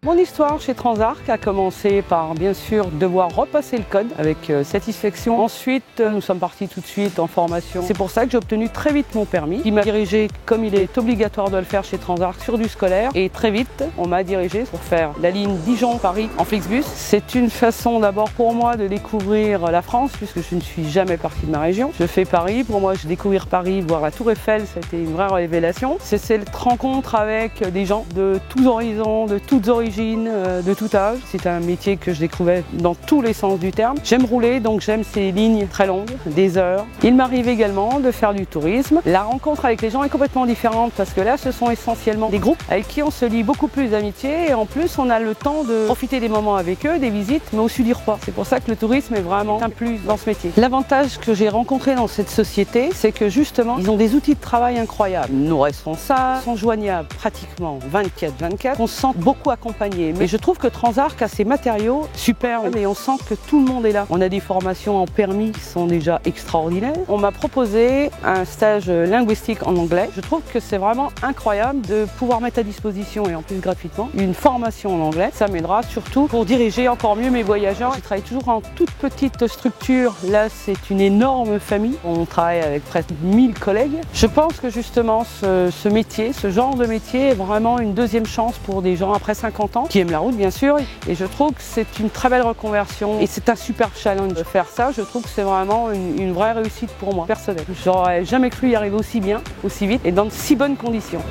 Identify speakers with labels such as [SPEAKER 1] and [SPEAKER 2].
[SPEAKER 1] Mon histoire chez Transarc a commencé par bien sûr devoir repasser le code avec satisfaction. Ensuite, nous sommes partis tout de suite en formation. C'est pour ça que j'ai obtenu très vite mon permis, qui m'a dirigé, comme il est obligatoire de le faire chez Transarc, sur du scolaire. Et très vite, on m'a dirigé pour faire la ligne Dijon-Paris en Flixbus. C'est une façon d'abord pour moi de découvrir la France, puisque je ne suis jamais partie de ma région. Je fais Paris, pour moi, je découvrir Paris, voir la Tour Eiffel, c'était une vraie révélation. C'est cette rencontre avec des gens de tous horizons, de toutes origines, de tout âge. C'est un métier que je découvrais dans tous les sens du terme. J'aime rouler, donc j'aime ces lignes très longues, des heures. Il m'arrive également de faire du tourisme. La rencontre avec les gens est complètement différente parce que là, ce sont essentiellement des groupes avec qui on se lie beaucoup plus d'amitié et en plus, on a le temps de profiter des moments avec eux, des visites, mais aussi du repas. C'est pour ça que le tourisme est vraiment un plus dans ce métier. L'avantage que j'ai rencontré dans cette société, c'est que justement, ils ont des outils de travail incroyables. Nos responsables sont joignables pratiquement 24/24. On se sent beaucoup accompagné. Mais je trouve que Transarc a ses matériaux superbes et on sent que tout le monde est là. On a des formations en permis qui sont déjà extraordinaires. On m'a proposé un stage linguistique en anglais. Je trouve que c'est vraiment incroyable de pouvoir mettre à disposition, et en plus gratuitement, une formation en anglais. Ça m'aidera surtout pour diriger encore mieux mes voyageurs. Je travaille toujours en toute petite structure. Là, c'est une énorme famille. On travaille avec presque 1000 collègues. Je pense que justement, ce métier, ce genre de métier est vraiment une deuxième chance pour des gens après 50 ans, qui aiment la route bien sûr. Et je trouve que c'est une très belle reconversion et c'est un super challenge de faire ça. Je trouve que c'est vraiment une vraie réussite pour moi, personnelle. J'aurais jamais cru y arriver aussi bien, aussi vite et dans de si bonnes conditions.